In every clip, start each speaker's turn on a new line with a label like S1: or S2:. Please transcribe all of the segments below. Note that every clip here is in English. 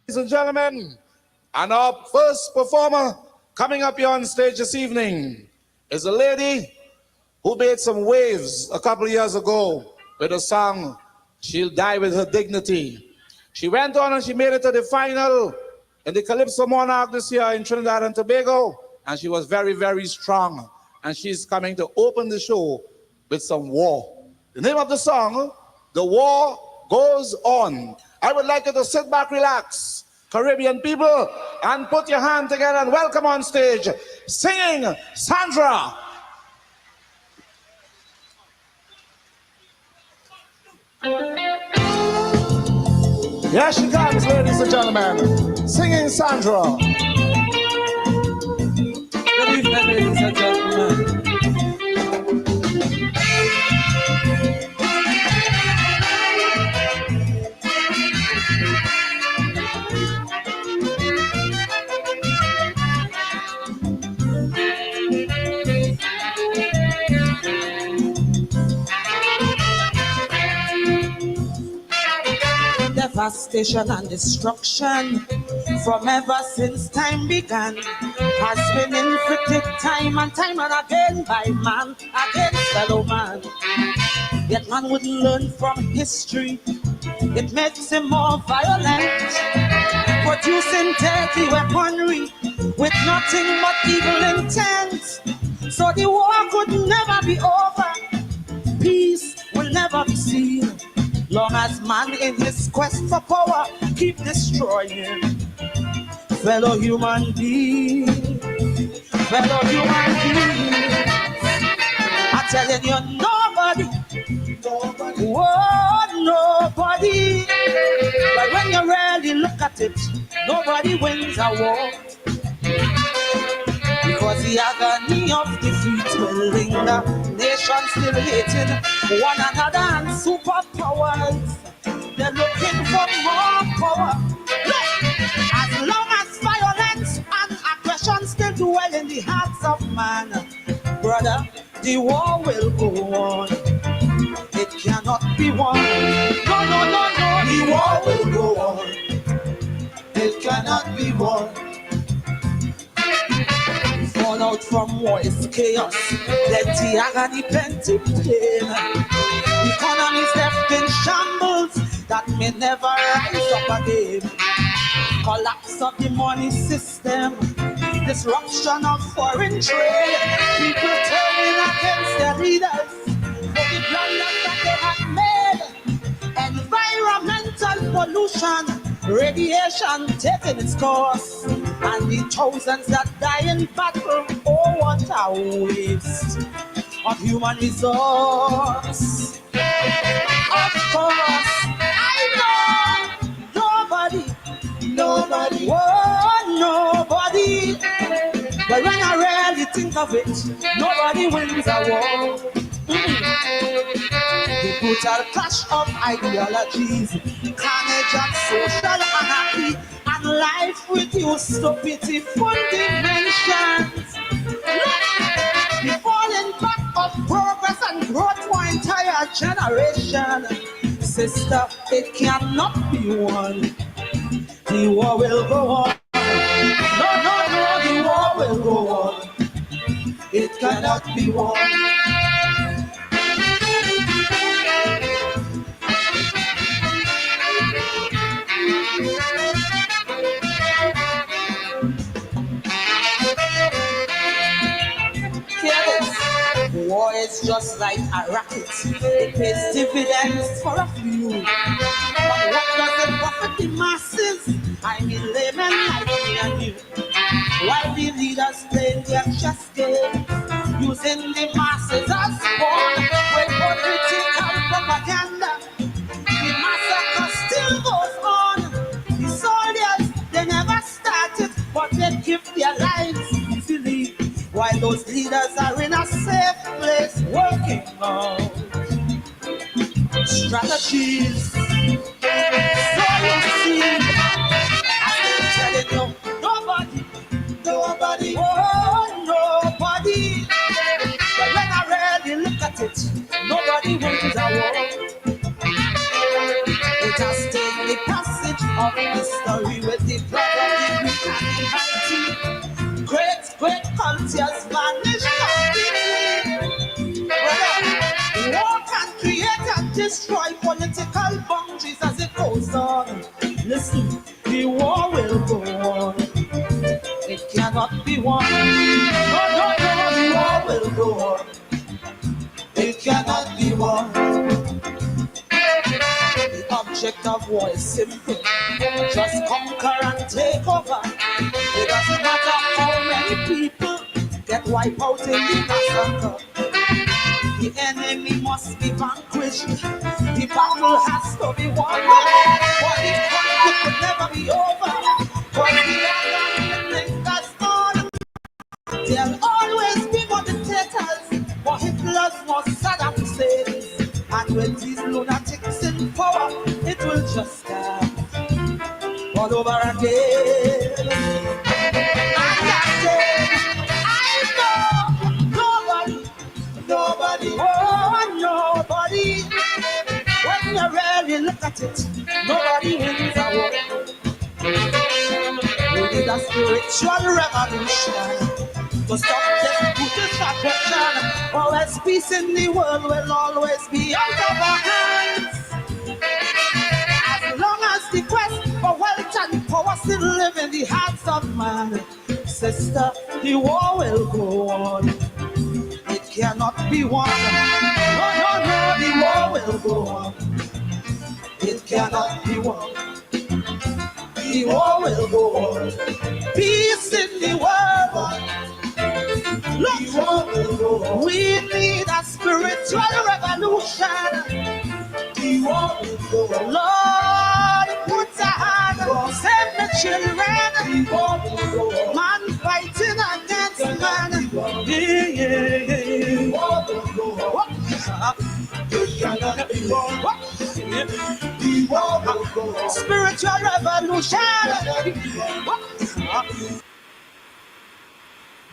S1: Ladies and gentlemen, and our first performer coming up here on stage this evening is a lady who made some waves a couple of years ago with a song, She'll Die With Her Dignity. She went on and she made it to the final in the Calypso Monarch this year in Trinidad and Tobago, and she was very, very strong. And she's coming to open the show with some War. The name of the song, The War Goes On. I would like you to sit back, relax, Caribbean people, and put your hand together and welcome on stage, singing Sandra. Here she comes, ladies and gentlemen, singing Sandra.
S2: Good evening, ladies and gentlemen. Devastation and destruction from ever since time began has been inflicted time and again by man against fellow man. Yet man wouldn't learn from history. It makes him more violent, producing deadly weaponry with nothing but evil intent. So the war could never be over. Peace will never be seen. Long as man in his quest for power keep destroying fellow human beings, fellow human beings. I'm telling you, nobody, nobody. But when you really look at it, nobody wins a war. Because the agony of defeat will linger, nations still hating one another and superpowers. They're looking for more power. Look, as long as violence and aggression still dwell in the hearts of man, brother, the war will go on. It cannot be won. No, no, no, no, the war will go on. It cannot be won. Fallout from war is chaos, plenty agony, plenty pain. Economies left in shambles that may never rise up again. Collapse of the money system, disruption of foreign trade. People turning against their leaders for the blunders that they have made. Environmental pollution, radiation taking its course, and the thousands that die in battle. Oh, what a waste of human resource. Of course, I know nobody, oh, nobody. But when I really think of it, nobody wins a war. The brutal clash of ideologies, carnage and social anarchy, and life reduced to pitiful dimensions. The falling back of progress and growth for entire generation. Sister, it cannot be won. The war will go on. No, no, no, the war will go on. It cannot be won. War is just like a racket. It pays dividends for a few. But what does it profit the masses? I mean laymen like me and you. While the leaders play their chess game, using the masses as pawn with political propaganda. The massacre still goes on. The soldiers, they never started, but they give their lives easily. While those leaders are in a safe place working on strategies. So you see, I'm telling you, nobody, oh, nobody. But when I really look at it, nobody wins a war. It has taken the passage of history with the blood of the weak and the mighty. Great cultures vanish completely. Brother, war can create and destroy political boundaries as it goes on. Listen, the war will go on. It cannot be won. No, no, no, the war will go on. It cannot be won. The object of war is simple. Just conquer and take over. It doesn't matter how many people get wiped out in the massacre. The enemy must be vanquished. The battle has to be won. For the conflict could never be over. For the other that's on. There'll always be moderators for Hitler's more Saddam Hussein. And with these lunatics in power, it will just start all over again. And I say, I know nobody, oh nobody. When you really look at it, nobody wins a war. We need a spiritual revolution to stop this brutish aggression. Always peace in the world will always be out of our hands. As long as the quest for wealth and power still live in the hearts of man, sister, the war will go on. It cannot be won. No, no, no, the war will go on. It cannot be won. The war will go on. Peace in the world. Look, we need a spiritual revolution. The war will go on. Lord, put a hand, save the children. The war will go on. Man fighting against man. The war will go on. It cannot be won. The war will go on. Spiritual revolution.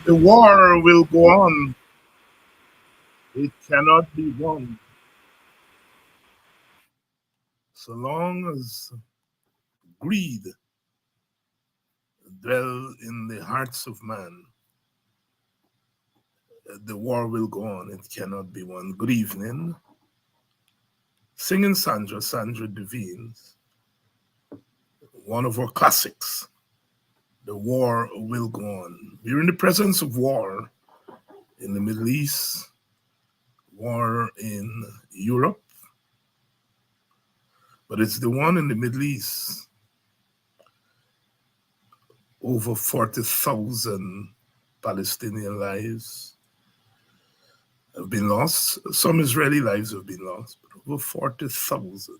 S3: The war will go on. It cannot be won. So long as greed dwell in the hearts of man, the war will go on. It cannot be won. Good evening. Singing Sandra Devines, one of our classics. The war will go on. We're in the presence of war in the Middle East, war in Europe, but it's the one in the Middle East. Over 40,000 Palestinian lives have been lost. Some Israeli lives have been lost, but over 40,000.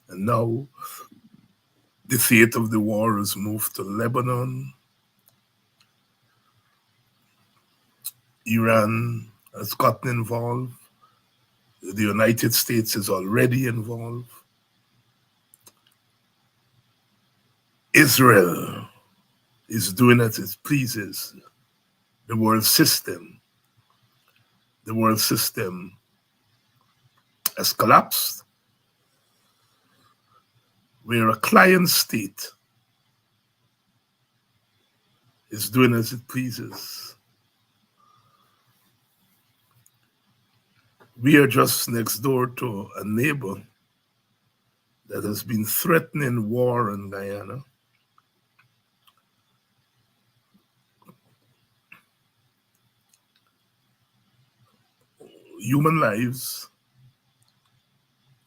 S3: And now the theater of the war has moved to Lebanon. Iran has gotten involved. The United States is already involved. Israel is doing as it pleases. The world system has collapsed. Where a client state is doing as it pleases. We are just next door to a neighbor that has been threatening war in Guyana. Human lives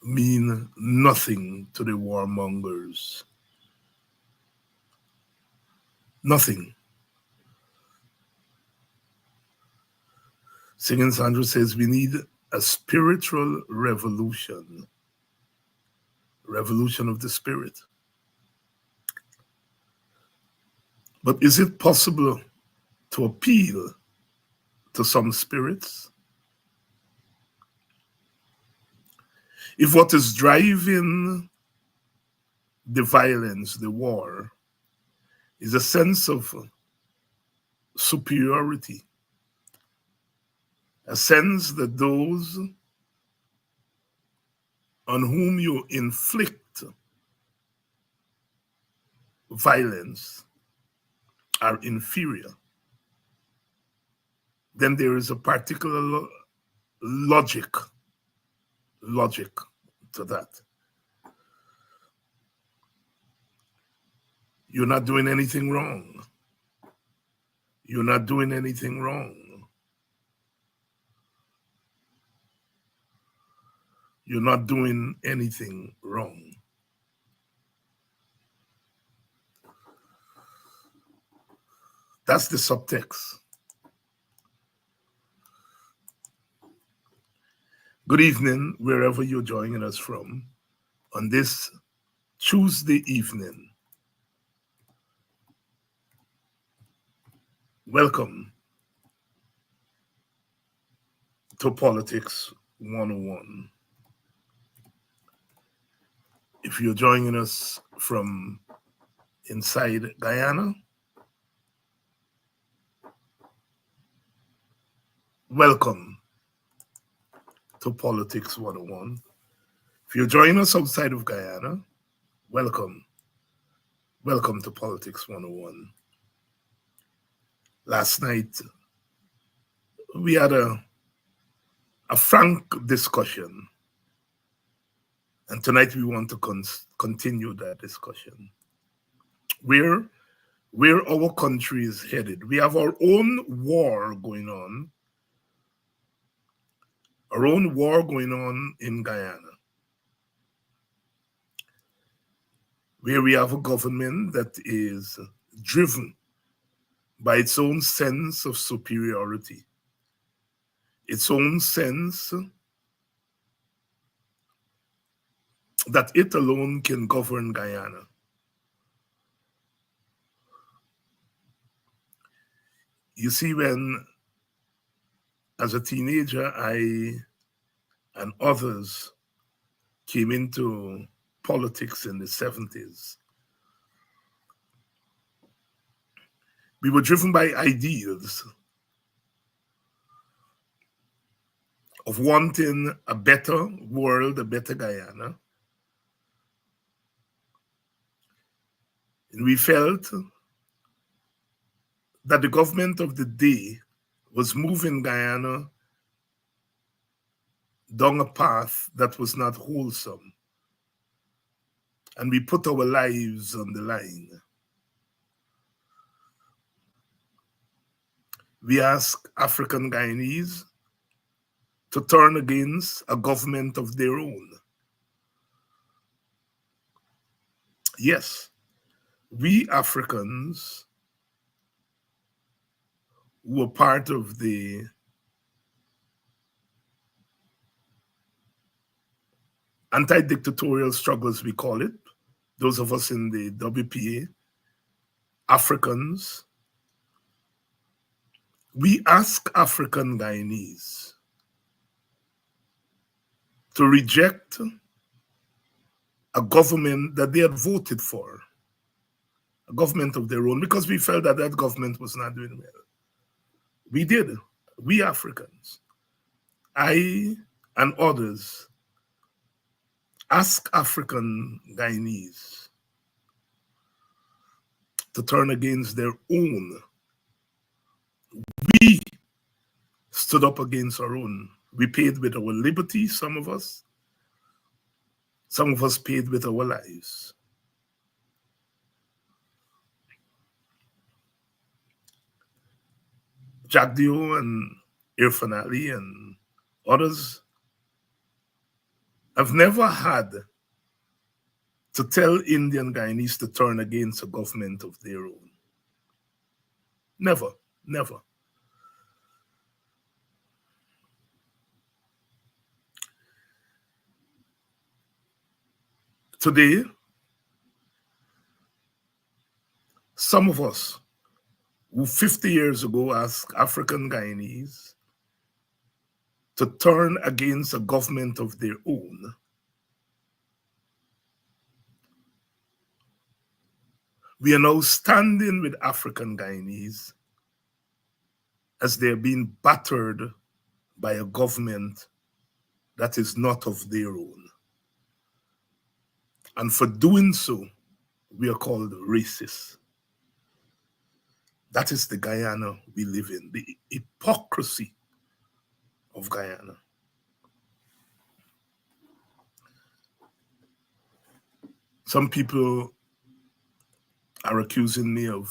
S3: mean nothing to the warmongers. Nothing. Singing Sandra says we need a spiritual revolution of the spirit. But is it possible to appeal to some spirits? If what is driving the violence, the war, is a sense of superiority, a sense that those on whom you inflict violence are inferior, then there is a particular logic to that. You're not doing anything wrong. You're not doing anything wrong. You're not doing anything wrong. That's the subtext. Good evening, wherever you're joining us from, on this Tuesday evening. Welcome to Politics 101. If you're joining us from inside Guyana, welcome to Politics 101. If you're joining us outside of Guyana, welcome. Welcome to Politics 101. Last night, we had a frank discussion, and tonight we want to continue that discussion. Where our country is headed. We have our own war going on, in Guyana, where we have a government that is driven by its own sense of superiority, its own sense that it alone can govern Guyana. You see, when, as a teenager, I and others came into politics in the 70s, we were driven by ideals of wanting a better world, a better Guyana. And we felt that the government of the day was moving Guyana down a path that was not wholesome. And we put our lives on the line. We asked African Guyanese to turn against a government of their own. Yes, we Africans who were part of the anti-dictatorial struggles, we call it, those of us in the WPA, Africans, we ask African Guyanese to reject a government that they had voted for, a government of their own, because we felt that that government was not doing well. We did, we Africans, I and others, ask African Guyanese to turn against their own. We stood up against our own. We paid with our liberty, some of us. Some of us paid with our lives. Jack Dio and Irfan Ali and others have never had to tell Indian Guyanese to turn against a government of their own. Never, never. Today, some of us who 50 years ago asked African Guyanese to turn against a government of their own, we are now standing with African Guyanese as they are being battered by a government that is not of their own. And for doing so, we are called racist. That is the Guyana we live in, the hypocrisy of Guyana. Some people are accusing me of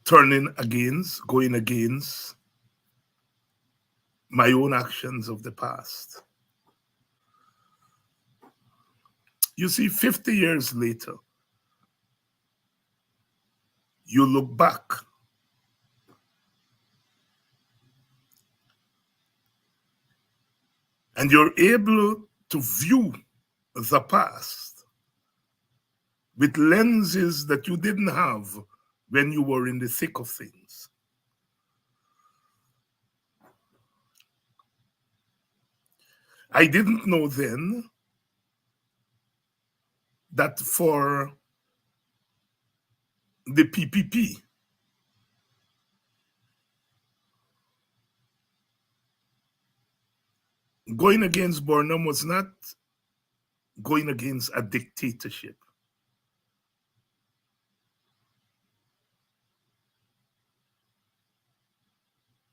S3: going against my own actions of the past. You see, 50 years later, you look back and you're able to view the past with lenses that you didn't have when you were in the thick of things. I didn't know then that for the PPP, going against Burnham was not going against a dictatorship.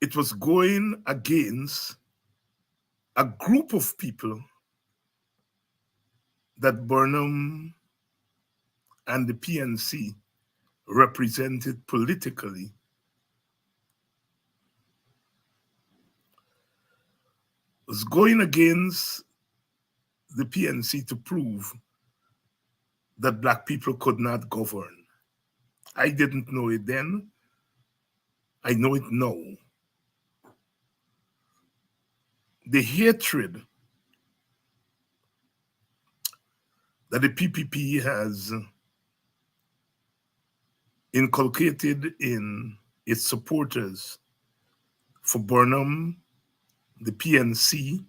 S3: It was going against a group of people that Burnham and the PNC represented politically. It was going against the PNC to prove that Black people could not govern. I didn't know it then. I know it now. The hatred that the PPP has inculcated in its supporters for Burnham, the PNC,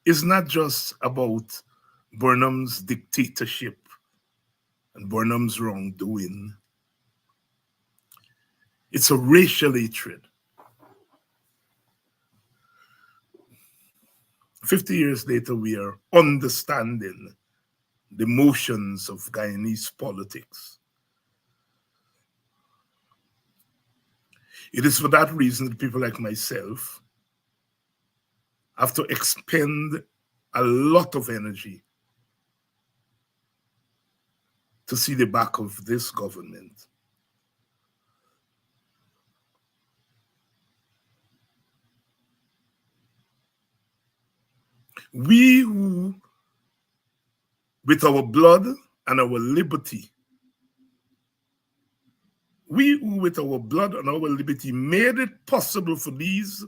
S3: is not just about Burnham's dictatorship and Burnham's wrongdoing. It's a racial hatred. 50 years later, we are understanding the motions of Guyanese politics. It is for that reason that people like myself have to expend a lot of energy to see the back of this government. We who, with our blood and our liberty, we who with our blood and our liberty made it possible for these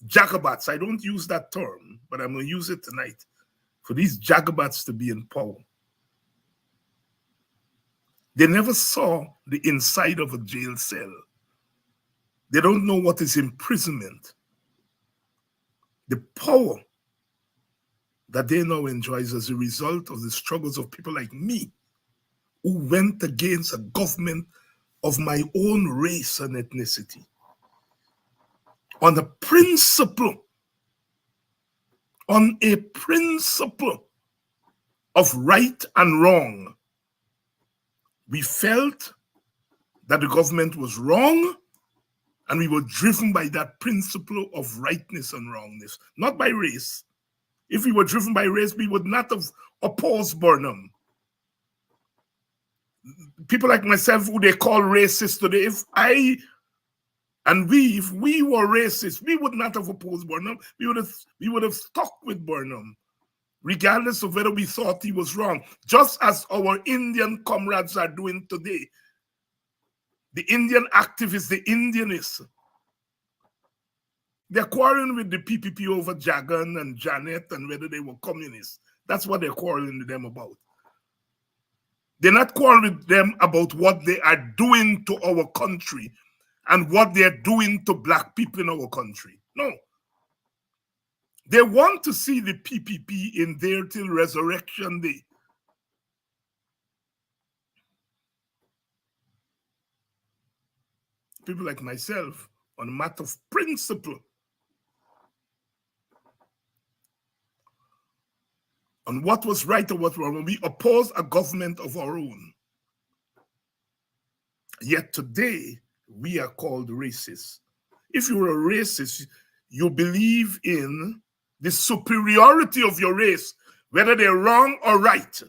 S3: Jacobats, I don't use that term, but I'm going to use it tonight, for these Jacobats to be in power. They never saw the inside of a jail cell. They don't know what is imprisonment. The power that they now enjoy as a result of the struggles of people like me, who went against a government of my own race and ethnicity on a principle of right and wrong. We felt that the government was wrong, and we were driven by that principle of rightness and wrongness, not by race. If we were driven by race, we would not have opposed Burnham. People like myself, who they call racist today, if we were racist, we would not have opposed Burnham. We would have stuck with Burnham, regardless of whether we thought he was wrong, just as our Indian comrades are doing today. The Indian activists, the Indianists, they're quarreling with the PPP over Jagan and Janet and whether they were communists. That's what they're quarreling with them about. They're not quarreling with them about what they are doing to our country and what they're doing to Black people in our country. No. They want to see the PPP in there till Resurrection Day. People like myself, on a matter of principle, on what was right or what was wrong, when we oppose a government of our own. Yet today, we are called racist. If you're a racist, you believe in the superiority of your race, whether they're wrong or right.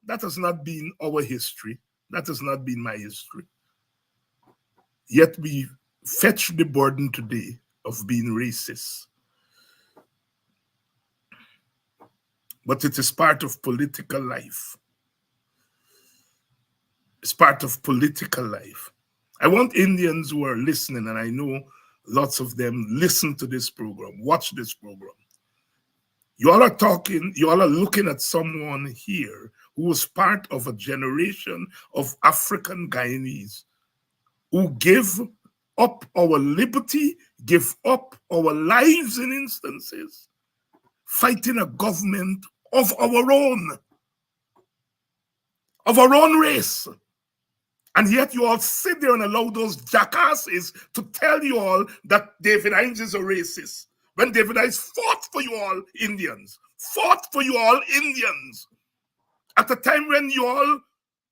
S3: That has not been our history. That has not been my history. Yet we fetch the burden today of being racist. But it is part of political life. It's part of political life. I want Indians who are listening, and I know lots of them listen to this program, watch this program. You all are talking, you all are looking at someone here who was part of a generation of African Guyanese who give up our liberty, give up our lives in instances, fighting a government of our own race. And yet you all sit there and allow those jackasses to tell you all that David Hines is a racist. When David Hines fought for you all Indians, at a time when you all,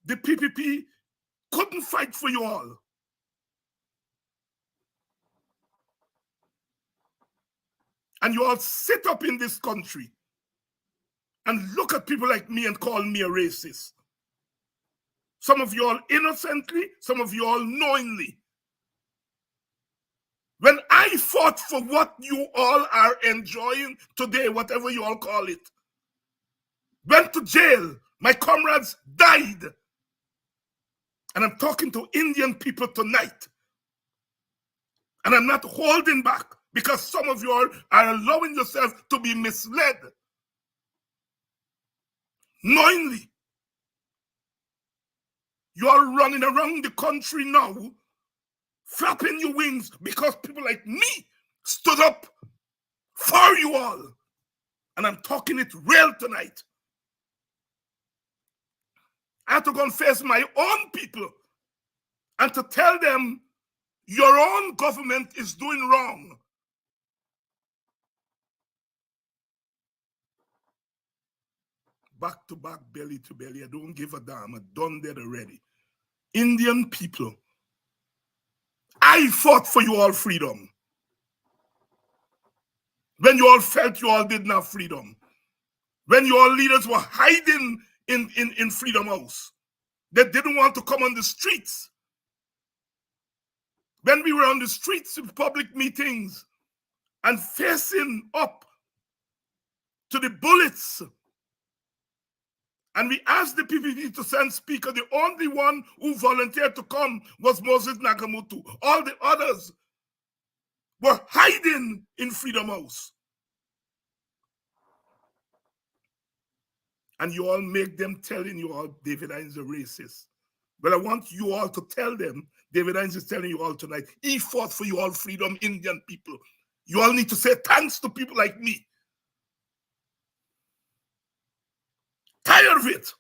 S3: the PPP, couldn't fight for you all. And you all sit up in this country and look at people like me and call me a racist. Some of you all innocently, some of you all knowingly. When I fought for what you all are enjoying today, whatever you all call it, went to jail, my comrades died. And I'm talking to Indian people tonight. And I'm not holding back because some of you all are allowing yourself to be misled knowingly. You are running around the country now, flapping your wings because people like me stood up for you all. And I'm talking it real tonight. I have to go and face my own people and to tell them your own government is doing wrong. Back to back, belly to belly. I don't give a damn. I've done that already. Indian people, I fought for you all freedom. When you all felt you all didn't have freedom. When your leaders were hiding in Freedom House. They didn't want to come on the streets. When we were on the streets in public meetings and facing up to the bullets, and we asked the PPP to send speaker, the only one who volunteered to come was Moses Nagamutu. All the others were hiding in Freedom House. And you all make them telling you all David Hines is a racist. But I want you all to tell them, David Hines is telling you all tonight, he fought for you all freedom, Indian people. You all need to say thanks to people like me. Tired of it.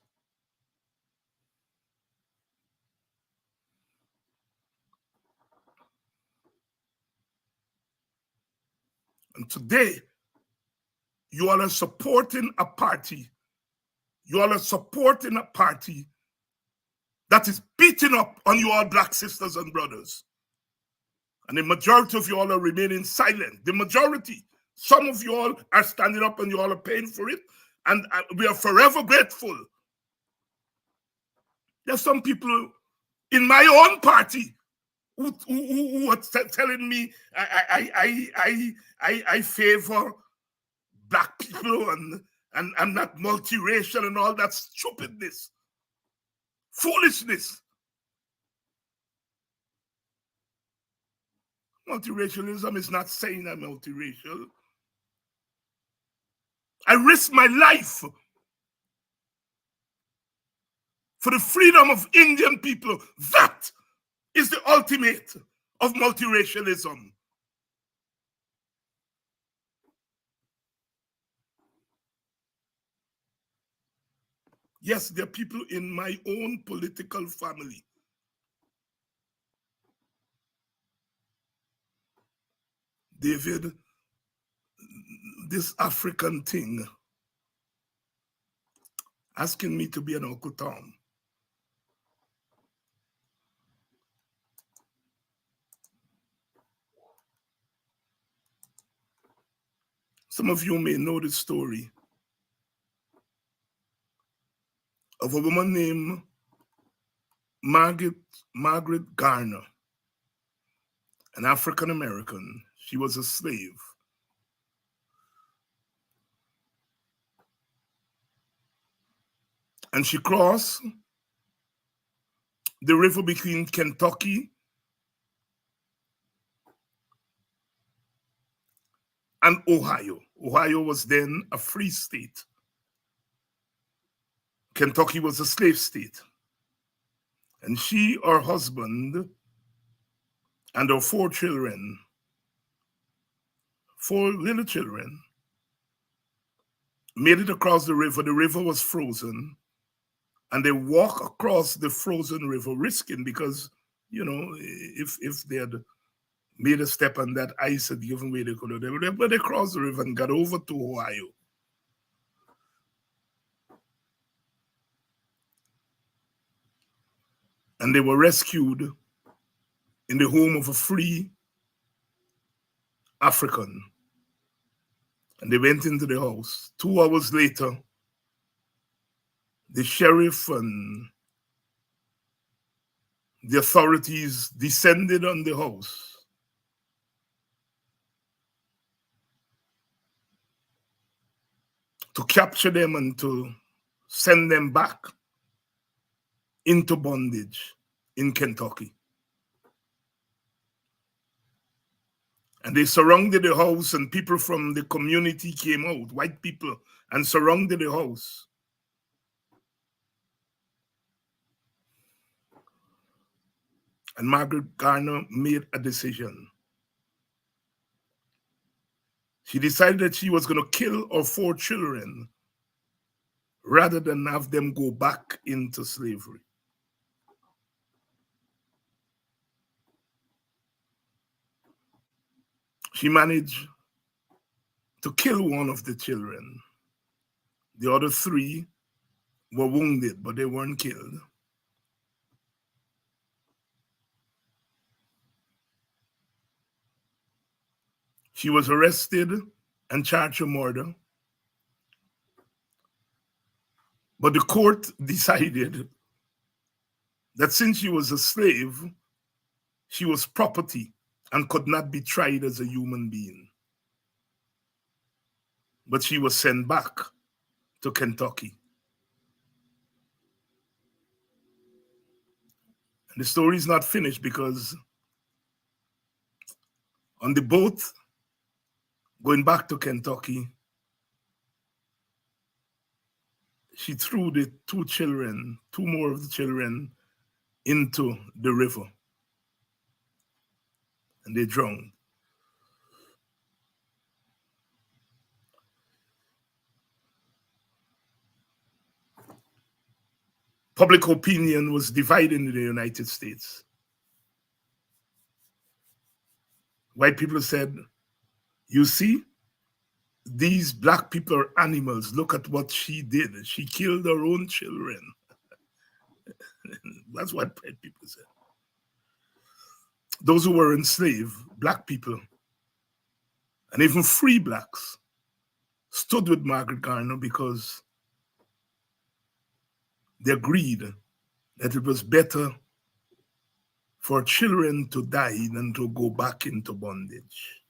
S3: And today, you all are supporting a party. You all are supporting a party that is beating up on you all black sisters and brothers. And the majority of you all are remaining silent. The majority. Some of you all are standing up and you all are paying for it. And we are forever grateful. There's some people in my own party who are telling me I favor black people and I'm not multiracial and all that stupidness, foolishness. Multiracialism is not saying I'm multiracial. I risk my life for the freedom of Indian people. That is the ultimate of multiracialism. Yes, there are people in my own political family. David, this African thing, asking me to be an Uncle Tom. Some of you may know the story of a woman named Margaret Garner, an African American. She was a slave. And she crossed the river between Kentucky and Ohio. Ohio was then a free state. Kentucky was a slave state. And she, her husband, and her 4 children, 4 little children, made it across the river. The river was frozen. And they walk across the frozen river, risking, because, if they had made a step and that ice had given way, they could have, but they crossed the river and got over to Ohio. And they were rescued in the home of a free African. And they went into the house. 2 hours later, the sheriff and the authorities descended on the house to capture them and to send them back into bondage in Kentucky. And they surrounded the house, and people from the community came out, white people, and surrounded the house. And Margaret Garner made a decision. She decided that she was going to kill her 4 children rather than have them go back into slavery. She managed to kill one of the children. The other 3 were wounded, but they weren't killed. She was arrested and charged with murder. But the court decided that since she was a slave, she was property and could not be tried as a human being. But she was sent back to Kentucky. And the story is not finished, because on the boat going back to Kentucky, she threw the 2 children, 2 more of the children, into the river. And they drowned. Public opinion was divided in the United States. White people said, you see, these black people are animals. Look at what she did. She killed her own children. That's what white people said. Those who were enslaved, black people, and even free blacks, stood with Margaret Garner because they agreed that it was better for children to die than to go back into bondage.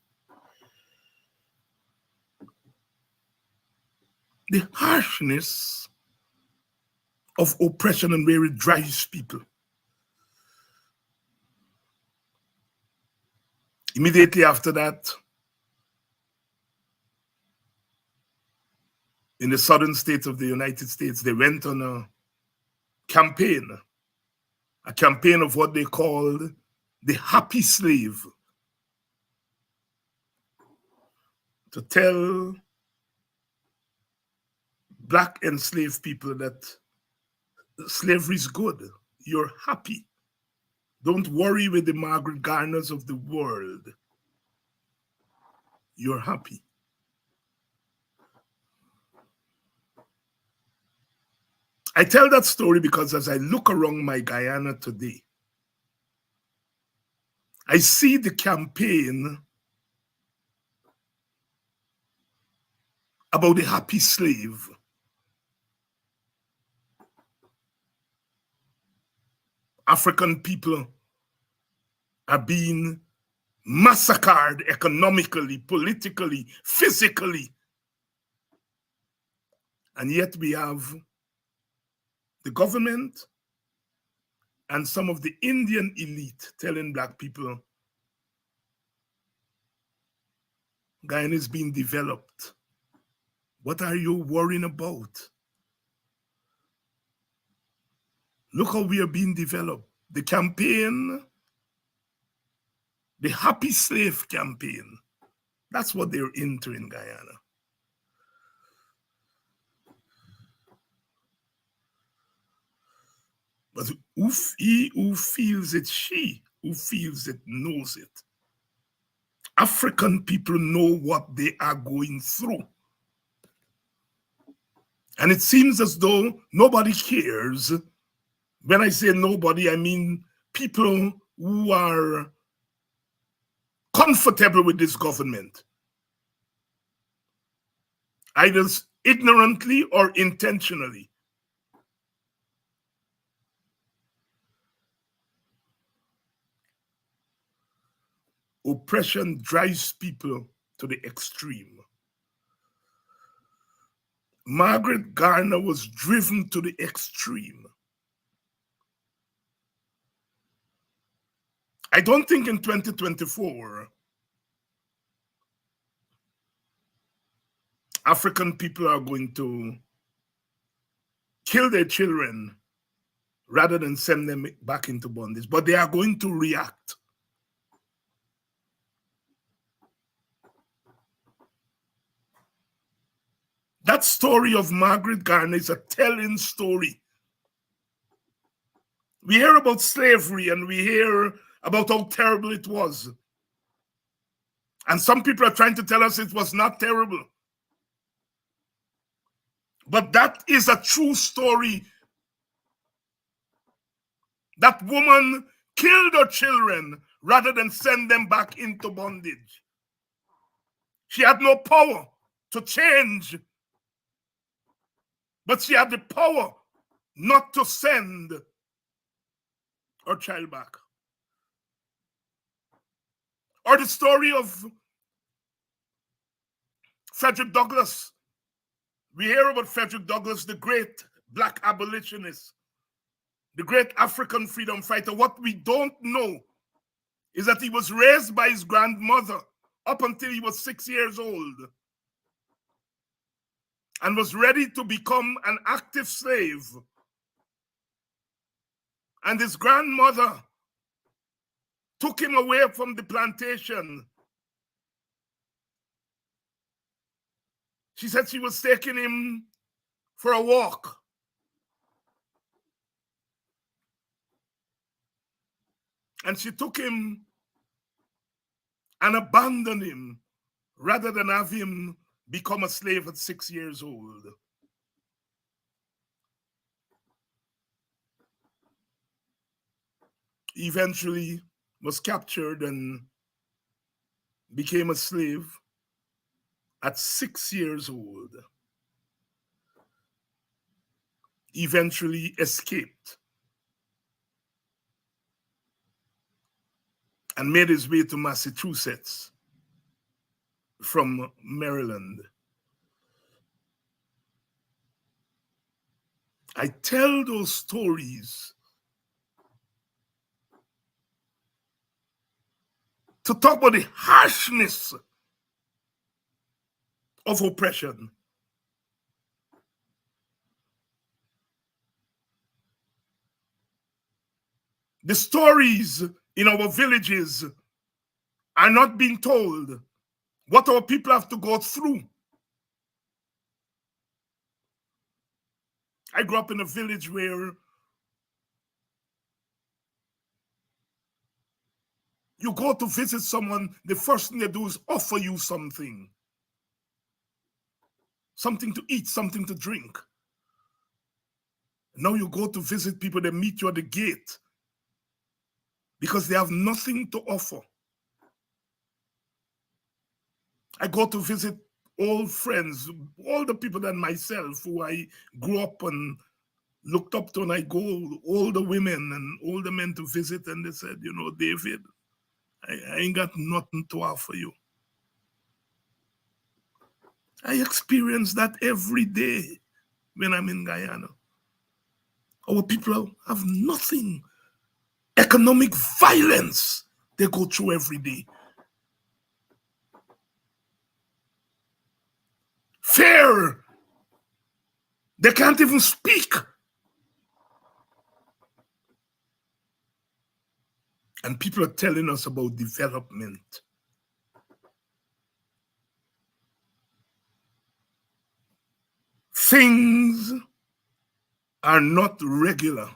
S3: The harshness of oppression and where it drives people. Immediately after that, in the southern states of the United States, they went on a campaign of what they called the happy slave, to tell black enslaved people that slavery is good. You're happy. Don't worry with the Margaret Garners of the world. You're happy. I tell that story because as I look around my Guyana today, I see the campaign about the happy slave. African people are being massacred economically, politically, physically. And yet we have the government and some of the Indian elite telling black people Guyana is being developed. What are you worrying about? Look how we are being developed. The campaign, the happy slave campaign, that's what they're into in Guyana. But he who feels it, she who feels it, knows it. African people know what they are going through. And it seems as though nobody cares. When I say nobody, I mean people who are comfortable with this government, either ignorantly or intentionally. Oppression drives people to the extreme. Margaret Garner was driven to the extreme. I don't think in 2024, African people are going to kill their children rather than send them back into bondage, but they are going to react. That story of Margaret Garner is a telling story. We hear about slavery and we hear about how terrible it was. And some people are trying to tell us it was not terrible. But that is a true story. That woman killed her children rather than send them back into bondage. She had no power to change, but she had the power not to send her child back. Or the story of Frederick Douglass. We hear about Frederick Douglass, the great black abolitionist, the great African freedom fighter. What we don't know is that he was raised by his grandmother up until he was 6 years old and was ready to become an active slave. And his grandmother took him away from the plantation. She said she was taking him for a walk. And she took him and abandoned him rather than have him become a slave at 6 years old. He eventually was captured and became a slave at 6 years old. Eventually escaped and made his way to Massachusetts from Maryland. I tell those stories to talk about the harshness of oppression. The stories in our villages are not being told. What our people have to go through. I grew up in a village where you go to visit someone, the first thing they do is offer you something. Something to eat, something to drink. Now you go to visit people, they meet you at the gate because they have nothing to offer. I go to visit old friends, all the people than myself who I grew up and looked up to, and I go, older women and older men to visit, and they said, you know, David, I ain't got nothing to offer you. I experience that every day when I'm in Guyana. Our people have nothing. Economic violence they go through every day. Fear. They can't even speak. And people are telling us about development. Things are not regular.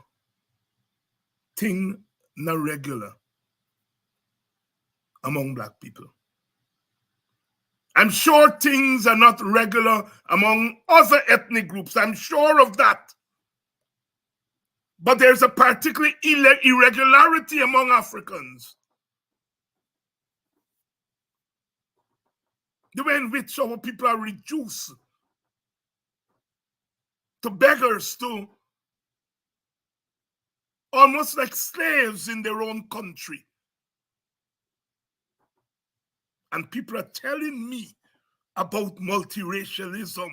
S3: Things not regular among Black people. I'm sure things are not regular among other ethnic groups. I'm sure of that. But there's a particular irregularity among Africans. The way in which our people are reduced to beggars, to almost like slaves in their own country. And people are telling me about multiracialism.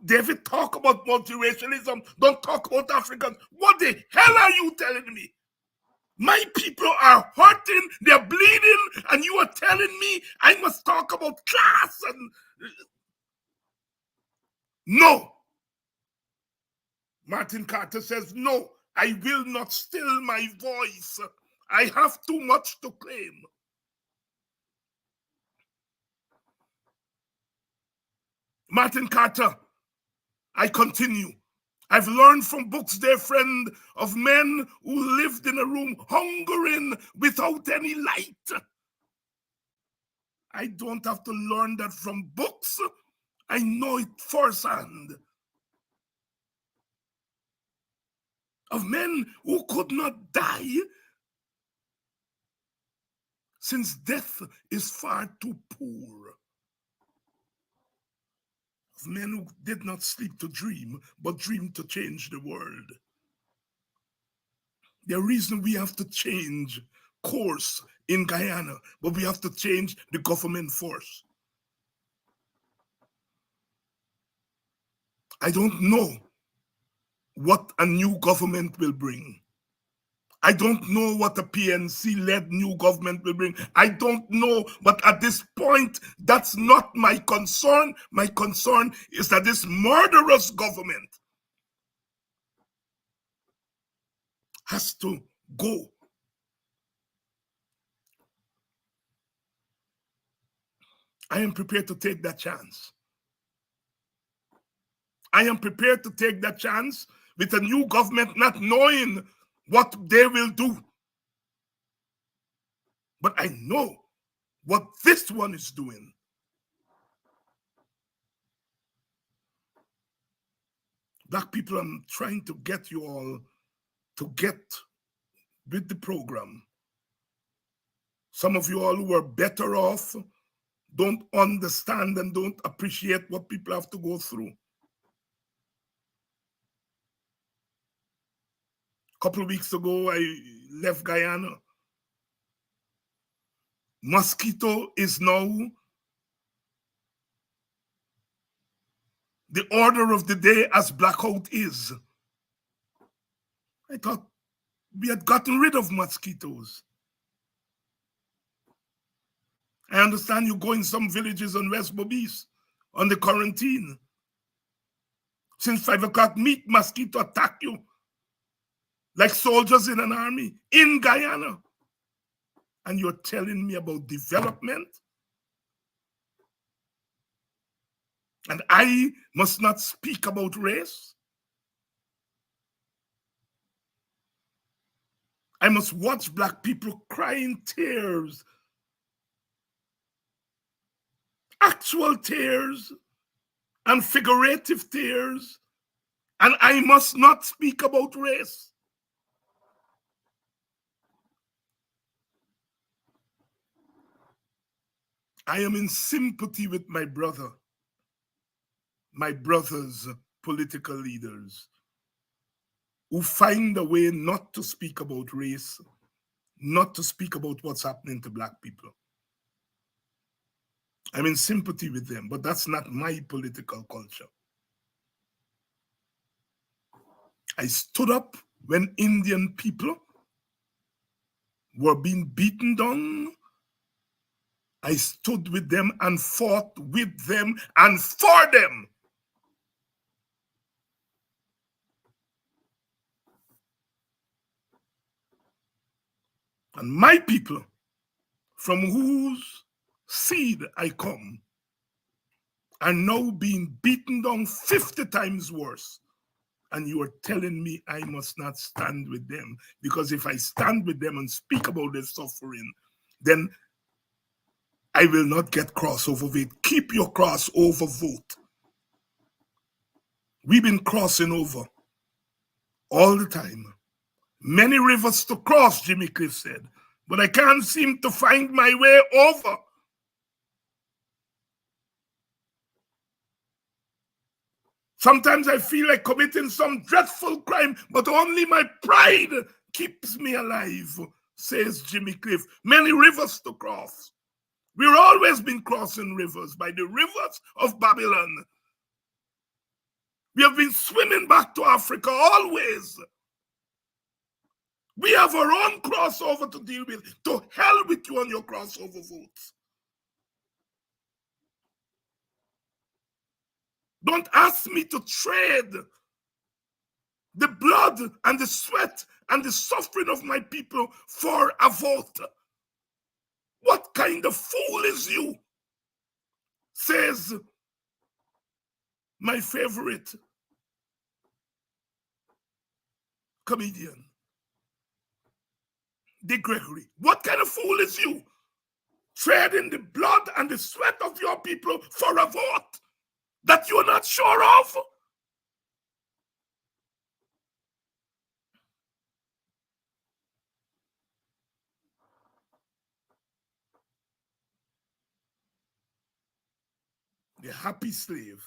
S3: David, talk about multiracialism. Don't talk about Africans. What the hell are you telling me? My people are hurting, they're bleeding, and you are telling me I must talk about class and... No. Martin Carter says, no, I will not still my voice. I have too much to claim. Martin Carter, I continue. I've learned from books, dear friend, of men who lived in a room hungering without any light. I don't have to learn that from books. I know it firsthand. Of men who could not die since death is far too poor. Of men who did not sleep to dream, but dreamed to change the world. The reason we have to change course in Guyana, but we have to change the government force. I don't know what a new government will bring. I don't know what a PNC-led new government will bring. I don't know, but at this point, that's not my concern. My concern is that this murderous government has to go. I am prepared to take that chance. I am prepared to take that chance with a new government not knowing what they will do. But I know what this one is doing. Black people, I'm trying to get you all to get with the program. Some of you all who are better off don't understand and don't appreciate what people have to go through. A couple of weeks ago, I left Guyana. Mosquito is now the order of the day as blackout is. I thought we had gotten rid of mosquitoes. I understand you go in some villages on West Bobis on the quarantine. Since 5 o'clock, meat mosquito attack you like soldiers in an army in Guyana. And you're telling me about development? And I must not speak about race? I must watch Black people crying tears, actual tears and figurative tears And I must not speak about race. I am in sympathy with my brother, my brothers, political leaders, who find a way not to speak about race, not to speak about what's happening to Black people. I'm in sympathy with them, but that's not my political culture. I stood up when Indian people were being beaten down. I stood with them and fought with them and for them. And my people, from whose seed I come, are now being beaten down 50 times worse. And you are telling me I must not stand with them, because if I stand with them and speak about their suffering, then I will not get crossover vote. Keep your crossover vote. We've been crossing over all the time. Many rivers to cross, Jimmy Cliff said, but I can't seem to find my way over. Sometimes I feel like committing some dreadful crime, but only my pride keeps me alive, says Jimmy Cliff. Many rivers to cross. We've always been crossing rivers, by the rivers of Babylon. We have been swimming back to Africa always. We have our own crossover to deal with. To hell with you on your crossover votes. Don't ask me to trade the blood and the sweat and the suffering of my people for a vote. What kind of fool is you? Says my favorite comedian, Dick Gregory. What kind of fool is you? Trading the blood and the sweat of your people for a vote that you're not sure of? The happy slave.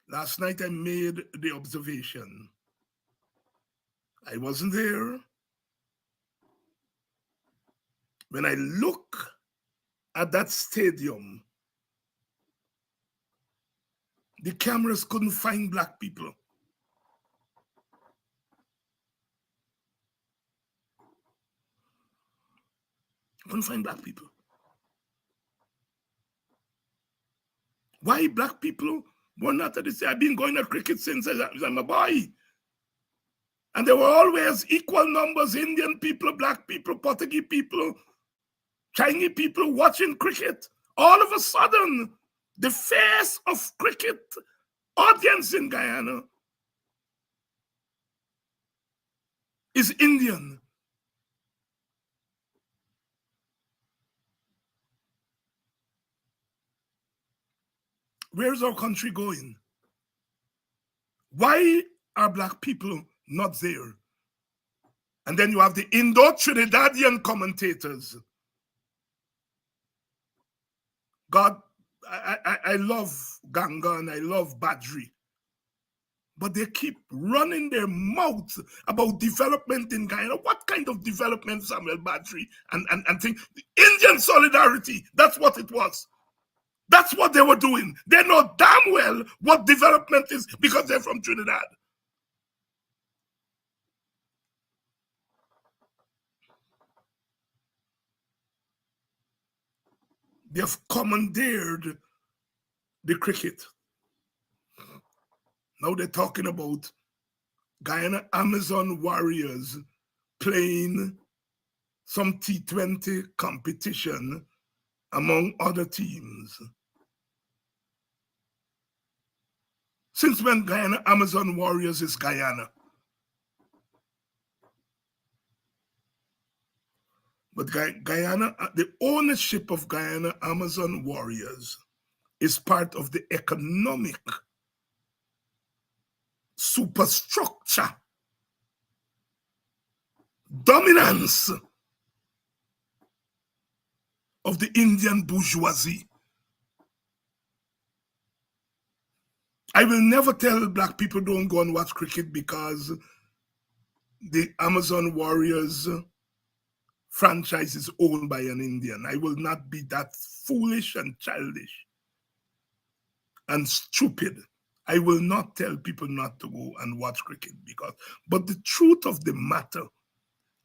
S3: Last night I made the observation. I wasn't there. When I look at that stadium, the cameras couldn't find Black people. Couldn't find Black people. Why Black people were not at this? I've been going to cricket since I'm a boy. And there were always equal numbers: Indian people, Black people, Portuguese people, Chinese people watching cricket. All of a sudden, the face of cricket audience in Guyana is Indian. Where's our country going? Why are Black people not there? And then you have the Indo-Trinidadian commentators. God, I love Ganga and I love Badri, but they keep running their mouths about development in Guyana. What kind of development, Samuel Badri? And think, Indian solidarity, that's what it was. That's what they were doing. They know damn well what development is because they're from Trinidad. They've commandeered the cricket. Now they're talking about Guyana Amazon Warriors playing some T20 competition among other teams. Since when Guyana Amazon Warriors is Guyana? But Guyana, the ownership of Guyana Amazon Warriors is part of the economic superstructure, dominance of the Indian bourgeoisie. I will never tell black people don't go and watch cricket because the Amazon Warriors franchise is owned by an Indian. I will not be that foolish and childish and stupid. I will not tell people not to go and watch cricket but the truth of the matter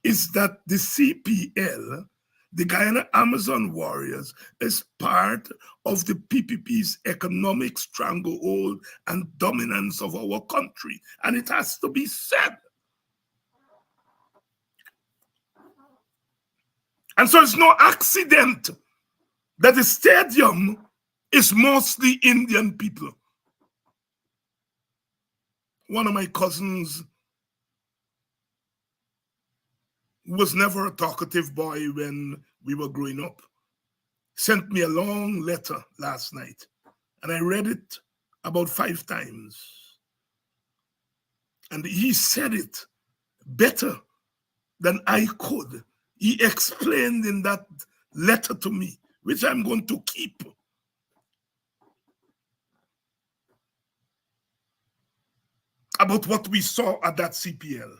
S3: is that the CPL, the Guyana Amazon Warriors, is part of the PPP's economic stranglehold and dominance of our country. And it has to be said. And so it's no accident that the stadium is mostly Indian people. One of my cousins, who was never a talkative boy when we were growing up, sent me a long letter last night, and I read it about 5 times. And he said it better than I could. He explained in that letter to me, which I'm going to keep, about what we saw at that CPL.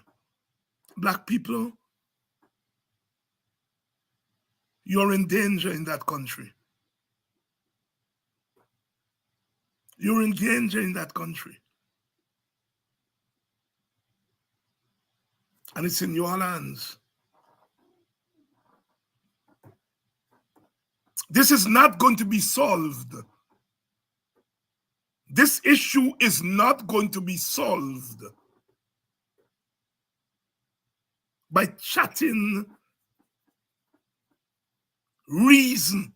S3: Black people, you're in danger in that country. You're in danger in that country. And it's in your hands. This is not going to be solved. This issue is not going to be solved by chatting reason.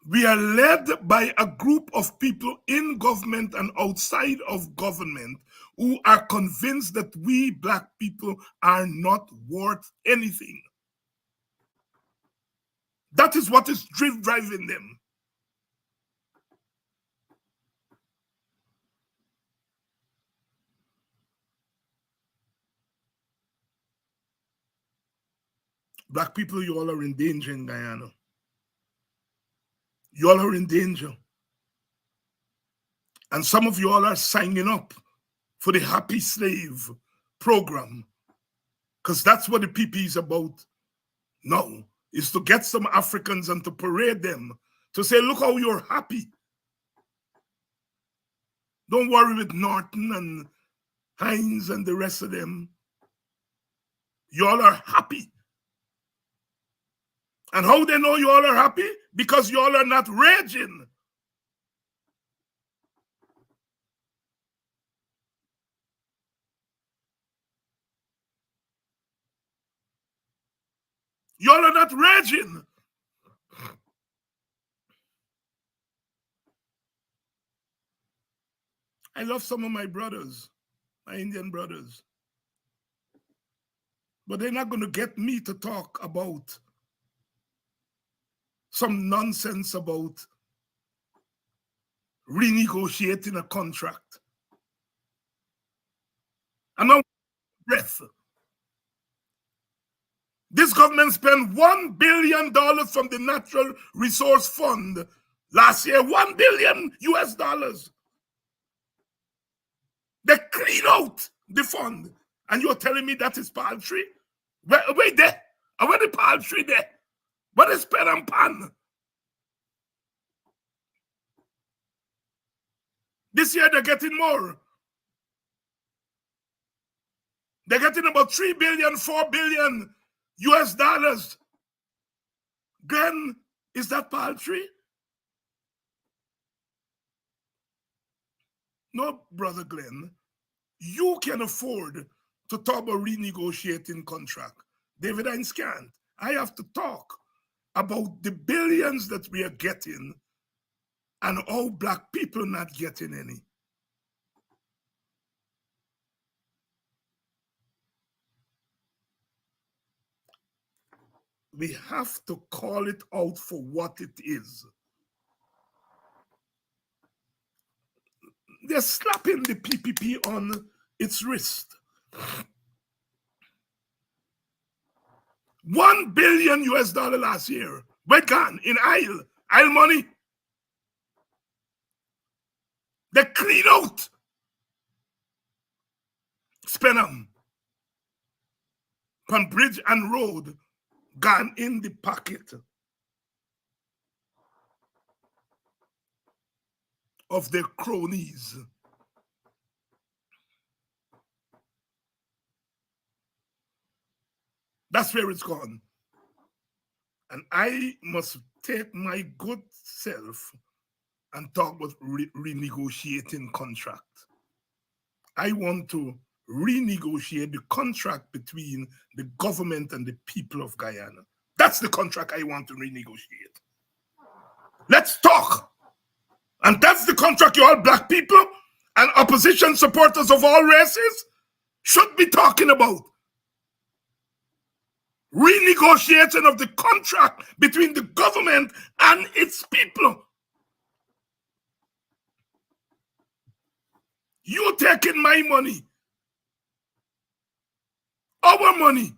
S3: We are led by a group of people in government and outside of government who are convinced that we black people are not worth anything. That is what is driving them. Black people, you all are in danger in Guyana. You all are in danger. And some of you all are signing up for the Happy Slave program, because that's what the PP is about now, is to get some Africans and to parade them, to say, look how you're happy. Don't worry with Norton and Hines and the rest of them. You all are happy. And how they know you all are happy? Because you all are not raging. You all are not raging. I love some of my brothers, my Indian brothers. But they're not going to get me to talk about some nonsense about renegotiating a contract. I'm not breath. This government spent $1 billion from the Natural Resource Fund last year. $1 billion US dollars. They clean out the fund. And you're telling me that is paltry? Wait there. Where the paltry there? What is pen and pan? This year they're getting more. They're getting about 3 billion, 4 billion US dollars. Glenn, is that paltry? No, Brother Glenn. You can afford to talk about renegotiating contract. David Hines can't. I have to talk about the billions that we are getting and how black people not getting any. We have to call it out for what it is. they're slapping the PPP on its wrist. $1 billion last year. Where gone? In Isle money. They clean out. Spend them. On bridge and road, gone in the pocket of their cronies. That's where it's gone. And I must take my good self and talk about renegotiating contract. I want to renegotiate the contract between the government and the people of Guyana. That's the contract I want to renegotiate. Let's talk. And that's the contract you all black people and opposition supporters of all races should be talking about. Renegotiation of the contract between the government and its people. You taking my money, our money,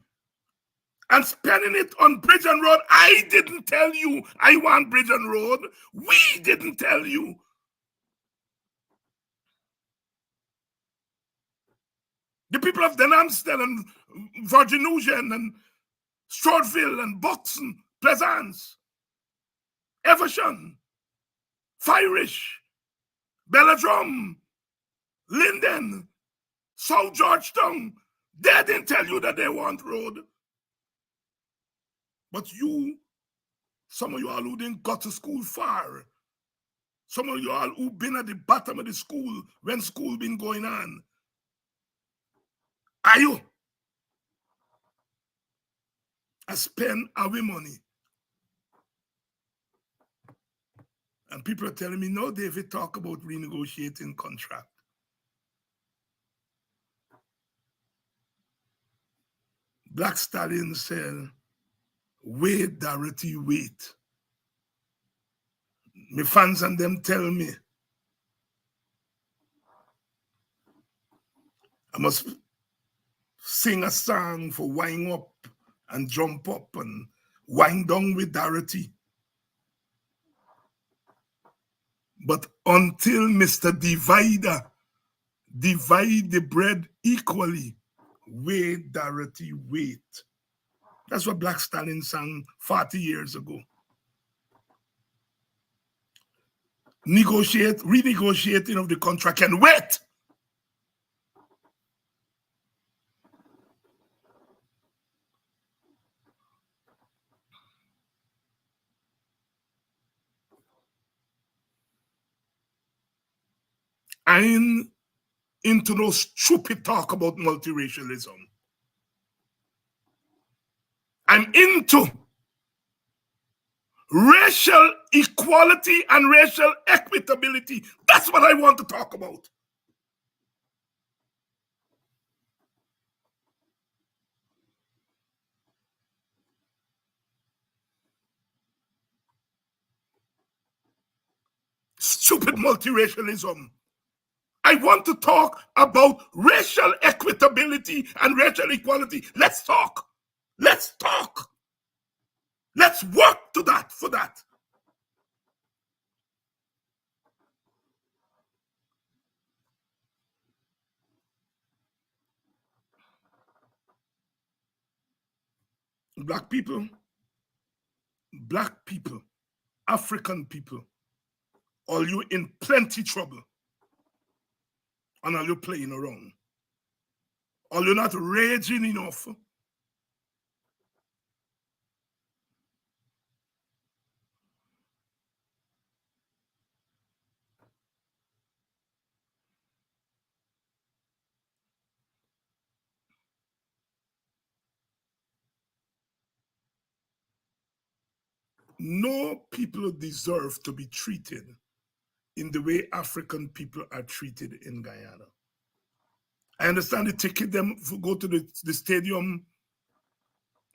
S3: and spending it on bridge and road. I didn't tell you I want bridge and road. We didn't tell you. The people of Denamstel and Virginusian and Stroudsville and Buxton, Plaisance, Eversham, Firish, Belladrum, Linden, South Georgetown, they didn't tell you that they want road. But you, some of you all who didn't go to school far, some of you all who been at the bottom of the school when school been going on, are you? I spend our money. And people are telling me, no, David, talk about renegotiating contract. Black Stallion said, wait, Dorothy, wait. My fans and them tell me I must sing a song for wind up and jump up and wind down with Dorothy. But until Mr. Divider divide the bread equally, wait, Dorothy, wait. That's what Black Stallion sang 40 years ago. Renegotiating of the contract can wait. I'm into no stupid talk about multiracialism. I'm into racial equality and racial equitability. That's what I want to talk about. Stupid multiracialism. I want to talk about racial equitability and racial equality. Let's talk. Let's talk. Let's work to that for that. Black people, African people, all you in plenty trouble. And are you playing around? Are you not raging enough? No people deserve to be treated in the way African people are treated in Guyana. I understand the ticket them to go to the stadium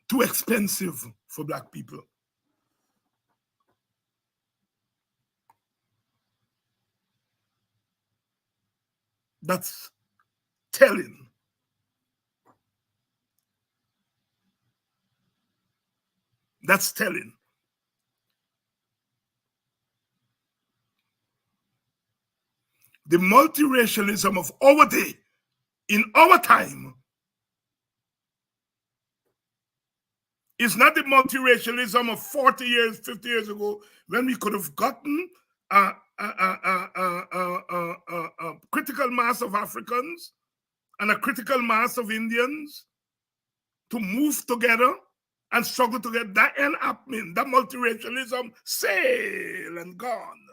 S3: too expensive for black people. That's telling. That's telling. The multiracialism of our day, in our time, is not the multiracialism of 40 years, 50 years ago, when we could have gotten a critical mass of Africans and a critical mass of Indians to move together and struggle together. That ain't happening. That multiracialism sail and gone.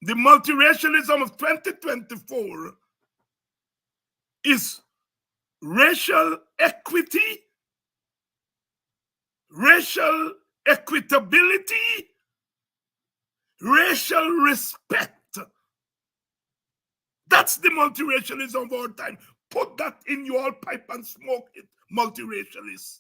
S3: The multiracialism of 2024 is racial equity, racial equitability, racial respect. That's the multiracialism of our time. Put that in your pipe and smoke it, multiracialists.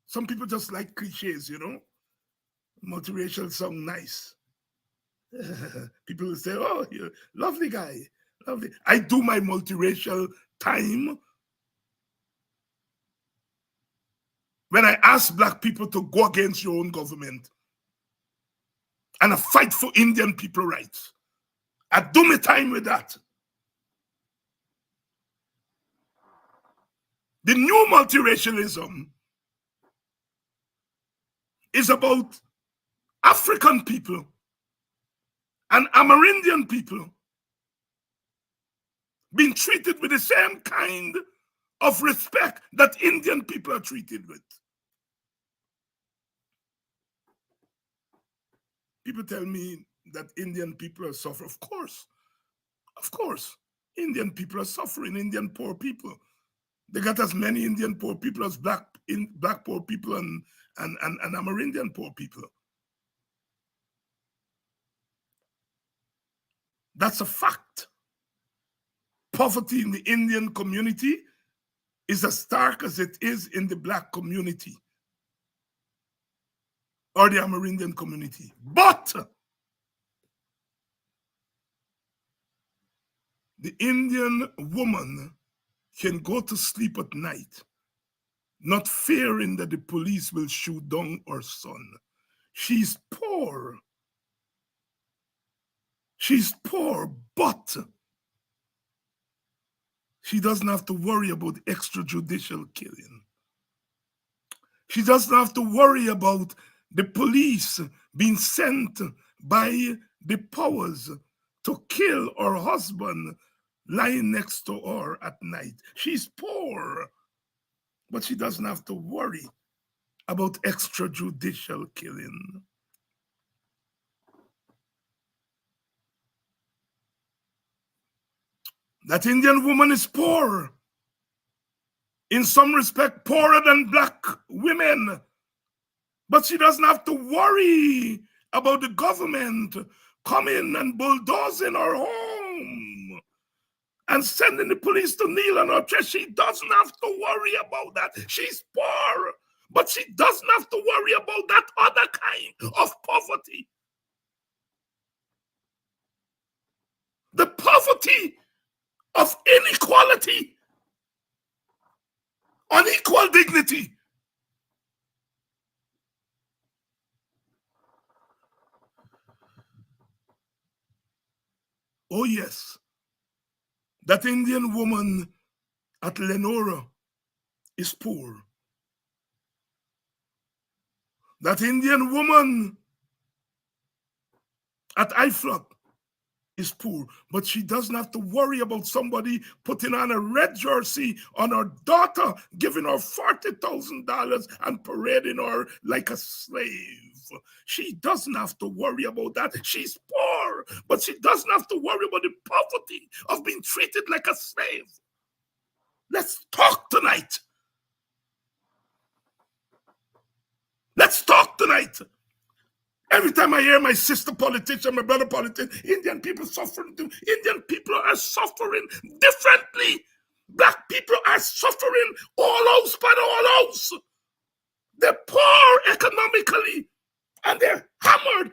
S3: Some people just like cliches, you know. Multiracial sound nice. People will say, oh, you're a lovely guy. Lovely. I do my multiracial time when I ask black people to go against your own government and I fight for Indian people rights. I do my time with that. The new multiracialism is about African people and Amerindian people being treated with the same kind of respect that Indian people are treated with. People tell me that Indian people are suffering. Of course, Indian people are suffering, Indian poor people. They got as many Indian poor people as black poor people and Amerindian poor people. That's a fact. Poverty in the Indian community is as stark as it is in the black community or the Amerindian community. But the Indian woman can go to sleep at night not fearing that the police will shoot down her son. She's poor. She's poor, but she doesn't have to worry about extrajudicial killing. She doesn't have to worry about the police being sent by the powers to kill her husband lying next to her at night. She's poor, but she doesn't have to worry about extrajudicial killing. That Indian woman is poor. In some respect, poorer than black women. But she doesn't have to worry about the government coming and bulldozing her home and sending the police to kneel on her chest. She doesn't have to worry about that. She's poor, but she doesn't have to worry about that other kind of poverty. The poverty of inequality, unequal dignity. Oh yes, that Indian woman at Lenora is poor. That Indian woman at Iflop is poor, but she doesn't have to worry about somebody putting on a red jersey on her daughter, giving her $40,000 and parading her like a slave. She doesn't have to worry about that. She's poor, but she doesn't have to worry about the poverty of being treated like a slave. Let's talk tonight. Let's talk tonight. Every time I hear my sister politician, my brother politician, Indian people suffering too. Indian people are suffering differently. Black people are suffering all house by all house. They're poor economically, and they're hammered.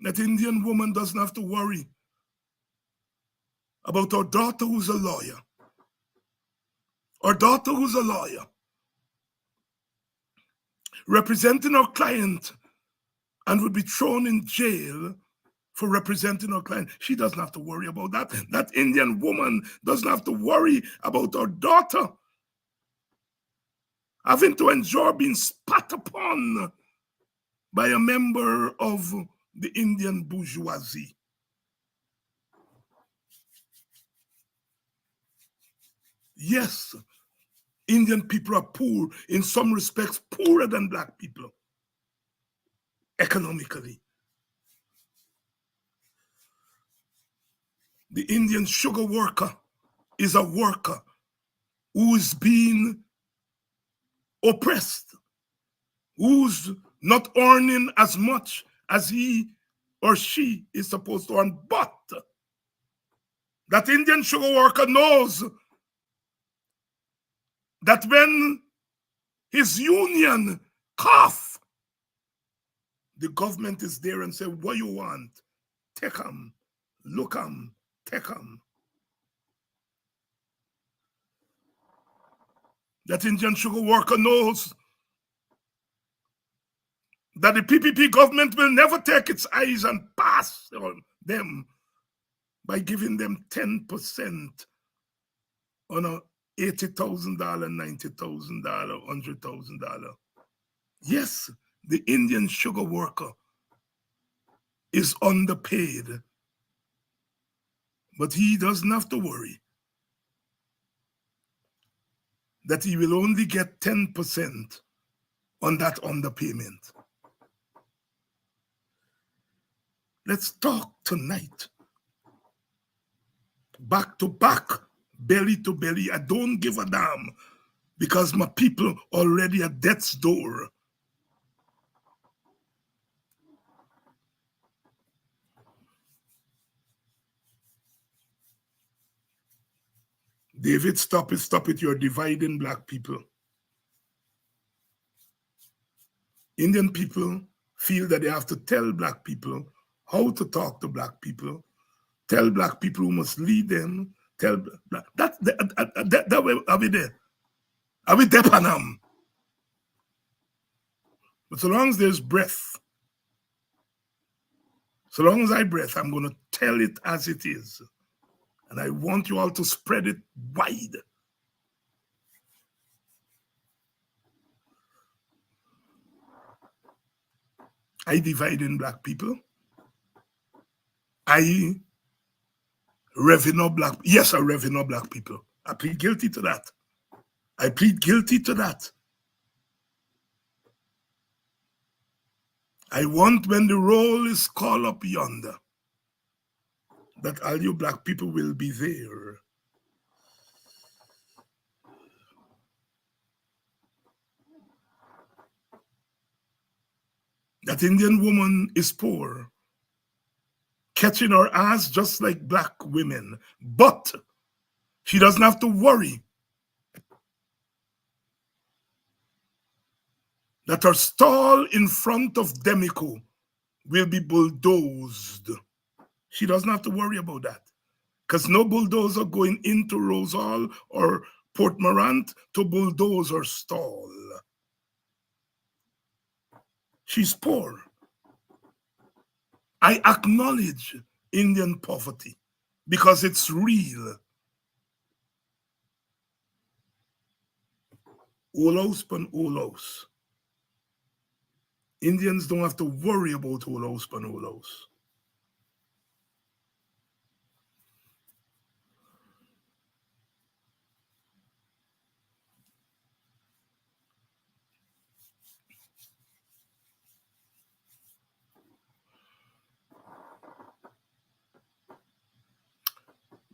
S3: That Indian woman doesn't have to worry about her daughter who's a lawyer. Her daughter who's a lawyer, representing her client, and would be thrown in jail for representing her client. She doesn't have to worry about that. That Indian woman doesn't have to worry about her daughter having to endure being spat upon by a member of the Indian bourgeoisie. Yes, Indian people are poor, in some respects poorer than black people, economically. The Indian sugar worker is a worker who is being oppressed, who's not earning as much as he or she is supposed to earn. But that Indian sugar worker knows that when his union cough, the government is there and say, what you want? Take 'em, look 'em, take 'em. That Indian sugar worker knows that the PPP government will never take its eyes and pass on them by giving them 10% on a $80,000, $90,000, $100,000. Yes, the Indian sugar worker is underpaid, but he doesn't have to worry that he will only get 10% on that underpayment. Let's talk tonight. Back to back, belly to belly. I don't give a damn because my people already at death's door. David, stop it. You're dividing black people. Indian people feel that they have to tell black people how to talk to black people, tell black people who must lead them, tell that way, are we there? Are we there, Panam? But so long as there's breath, so long as I breath, I'm going to tell it as it is. And I want you all to spread it wide. I divide in black people. I revenue black. Yes, I revenue black people. I plead guilty to that. I plead guilty to that. I want, when the roll is called up yonder, that all you black people will be there. That Indian woman is poor, catching her ass just like black women, but she doesn't have to worry that her stall in front of Demico will be bulldozed. She doesn't have to worry about that, because no bulldozer going into Rose Hall or Port Morant to bulldoze her stall. She's poor. I acknowledge Indian poverty because it's real. Olos pan olos. Indians don't have to worry about olos pan olos.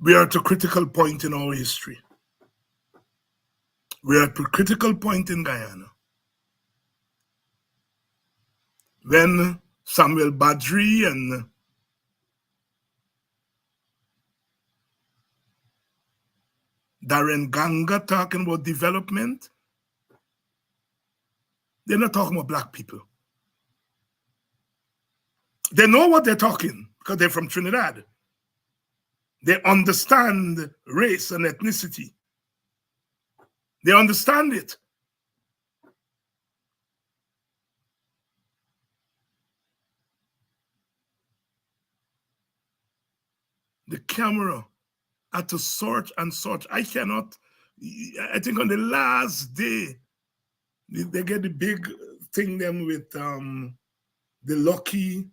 S3: We are at a critical point in our history. We are at a critical point in Guyana when Samuel Badri and Darren Ganga talking about development. They're not talking about black people. They know what they're talking because they're from Trinidad. They understand race and ethnicity. They understand it. The camera had to search and search. I cannot, I think on the last day, they get the big thing them with the lucky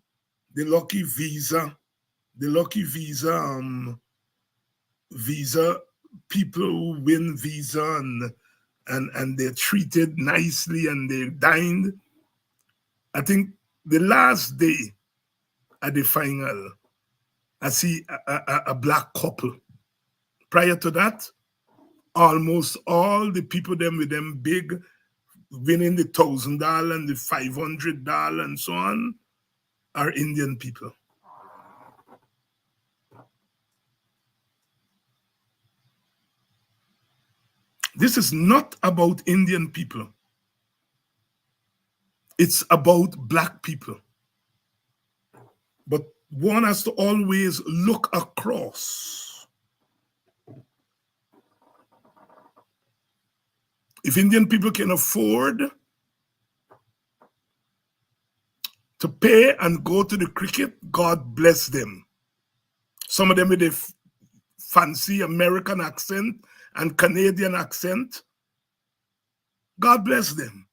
S3: visa, visa people who win visa and they're treated nicely and they dined. I think the last day at the final, I see a black couple. Prior to that, almost all the people them with them big winning the $1,000 and the $500 and so on are Indian people. This is not about Indian people. It's about black people. But one has to always look across. If Indian people can afford to pay and go to the cricket, God bless them. Some of them with a fancy American accent and Canadian accent, God bless them.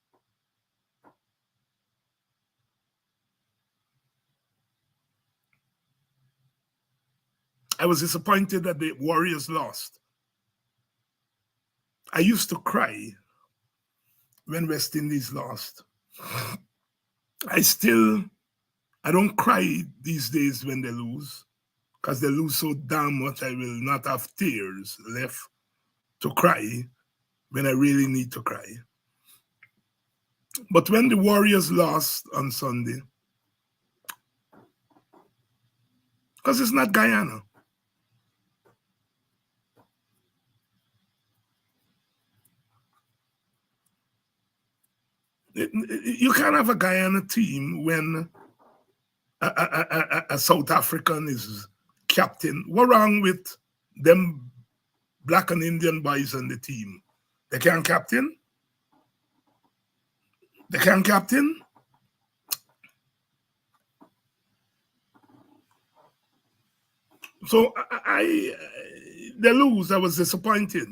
S3: I was disappointed that the Warriors lost. I used to cry when West Indies lost. I don't cry these days when they lose, because they lose so damn much I will not have tears left to cry when I really need to cry. But when the Warriors lost on Sunday, because it's not Guyana. You can't have a Guyana team when a South African is captain. What's wrong with them black and Indian boys on the team? They can't captain? They can't captain? So they lose. I was disappointed.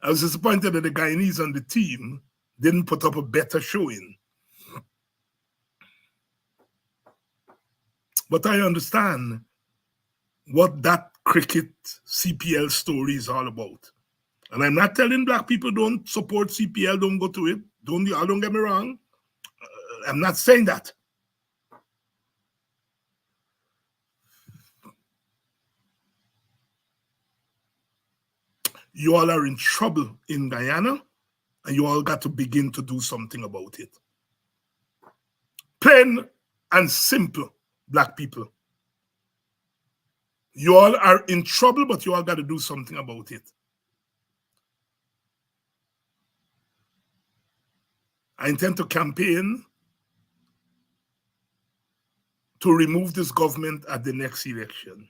S3: I was disappointed that the Guyanese on the team didn't put up a better showing. But I understand what that cricket CPL story is all about. And I'm not telling black people don't support CPL, don't go to it. Don't get me wrong. I'm not saying that. You all are in trouble in Guyana, and you all got to begin to do something about it. Plain and simple, black people. You all are in trouble, but you all got to do something about it. I intend to campaign to remove this government at the next election.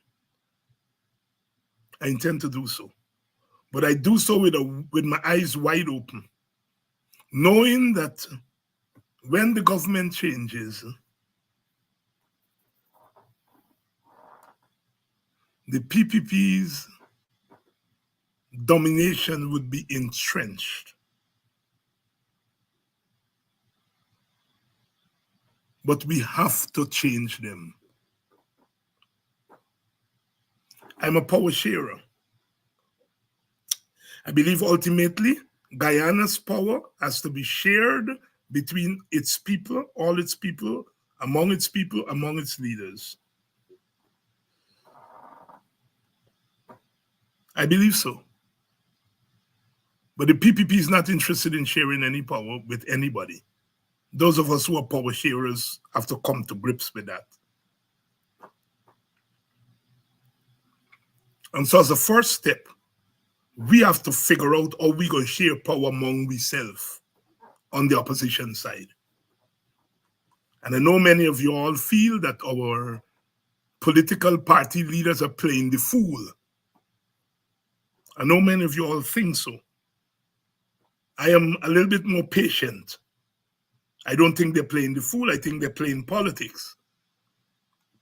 S3: I intend to do so. But I do so with my eyes wide open, knowing that when the government changes, the PPP's domination would be entrenched. But we have to change them. I'm a power sharer. I believe ultimately Guyana's power has to be shared between its people, all its people, among its leaders. I believe so. But the PPP is not interested in sharing any power with anybody. Those of us who are power sharers have to come to grips with that. And so as a first step, we have to figure out how we going to share power among ourselves on the opposition side. And I know many of you all feel that our political party leaders are playing the fool. I know many of you all think so. I am a little bit more patient. I don't think they're playing the fool. I think they're playing politics.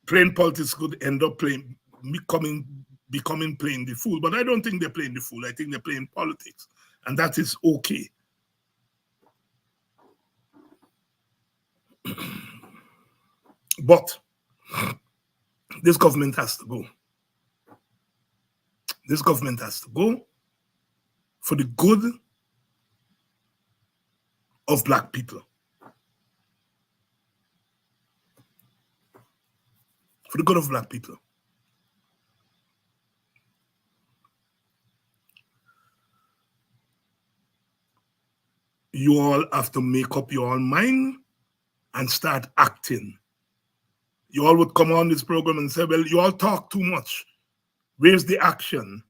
S3: Playing politics could end up becoming playing the fool, but I don't think they're playing the fool. I think they're playing politics, and that is okay. But this government has to go. This government has to go for the good of Black people. For the good of Black people. You all have to make up your own mind and start acting. You all would come on this program and say, well, you all talk too much. Where's the action?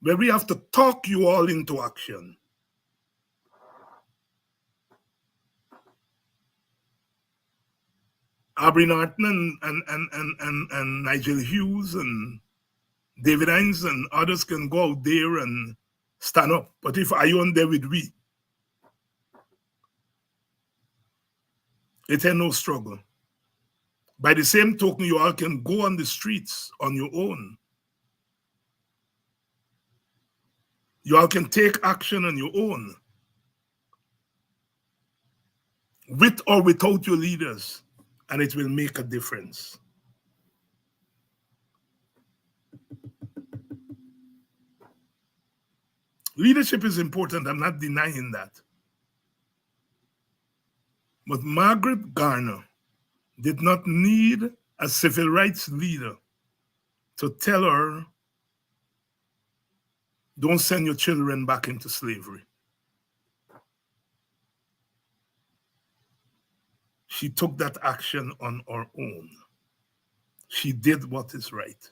S3: Well, we have to talk you all into action. Aubrey Norton and Nigel Hughes and David Hines and others can go out there and stand up. But if I on there with we, it ain't no struggle. By the same token, you all can go on the streets on your own. You all can take action on your own. With or without your leaders, and it will make a difference. Leadership is important, I'm not denying that. But Margaret Garner did not need a civil rights leader to tell her, don't send your children back into slavery. She took that action on her own. She did what is right.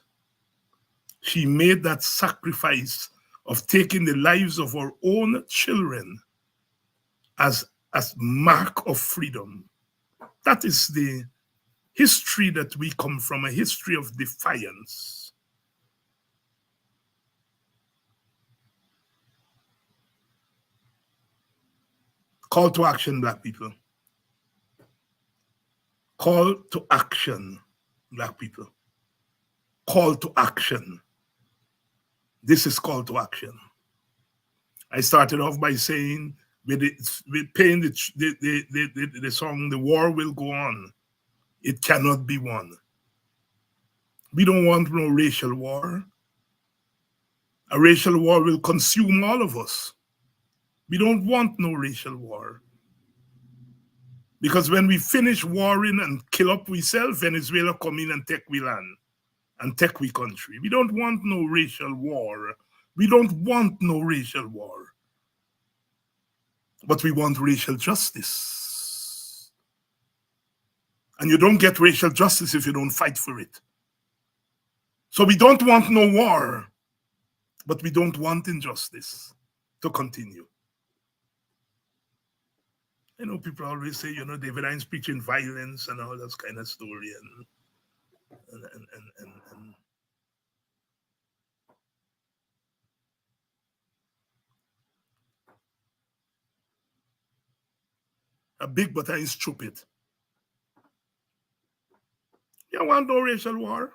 S3: She made that sacrifice of taking the lives of her own children as mark of freedom. That is the history that we come from, a history of defiance. Call to action, Black people. Call to action, Black people. Call to action. This is call to action. I started off by saying, with playing the song, "The War Will Go On." It cannot be won. We don't want no racial war. A racial war will consume all of us. We don't want no racial war. Because when we finish warring and kill up ourselves, Venezuela come in and take we land and take we country. We don't want no racial war. We don't want no racial war. But we want racial justice. And you don't get racial justice if you don't fight for it. So we don't want no war, but we don't want injustice to continue. I know people always say, you know, David Hines preaching violence and all that kind of story. And a big but I stupid. You want no racial war?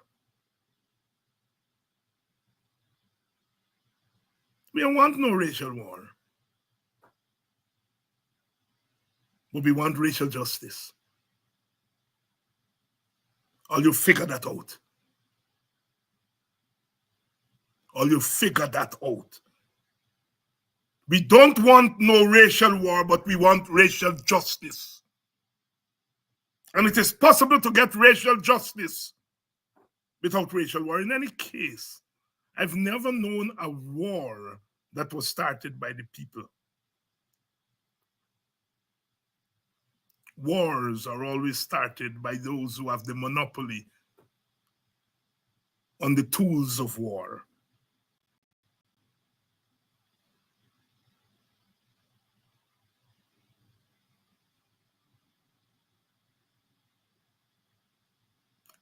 S3: We don't want no racial war. But we want racial justice. All you figure that out. All you figure that out. We don't want no racial war, but we want racial justice. And it is possible to get racial justice without racial war. In any case, I've never known a war that was started by the people. Wars are always started by those who have the monopoly on the tools of war.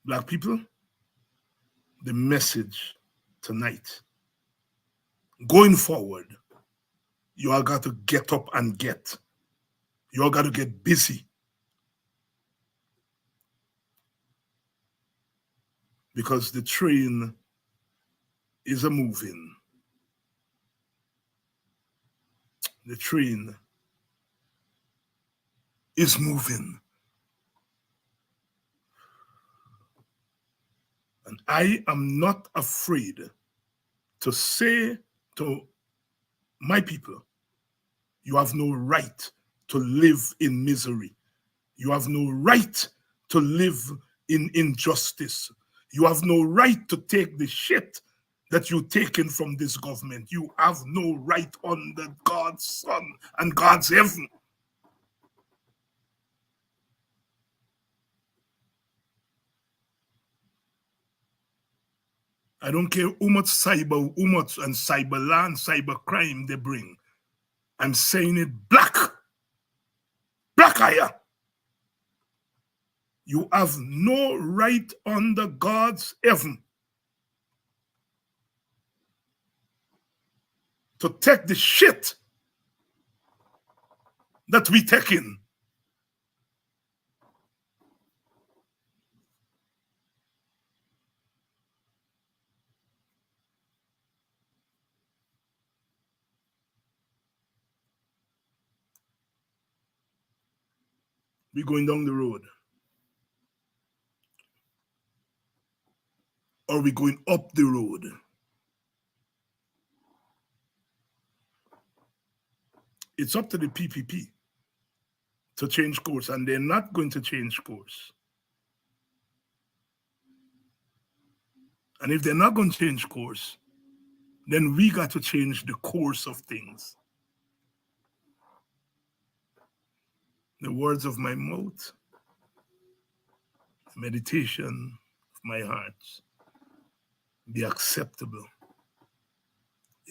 S3: Black people, the message tonight, going forward, you all got to get up and get. You all got to get busy. Because the train is a moving. The train is moving. And I am not afraid to say to my people, you have no right to live in misery. You have no right to live in injustice. You have no right to take the shit that you're taking from this government. You have no right under God's sun and God's heaven. I don't care how much and cyber land, cyber crime they bring. I'm saying it black eye. You have no right under God's heaven to take the shit that we taking. We're going down the road. Or we're going up the road. It's up to the PPP to change course, and they're not going to change course. And if they're not going to change course, then we got to change the course of things. The words of my mouth, the meditation of my heart be acceptable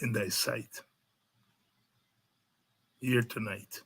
S3: in thy sight here tonight.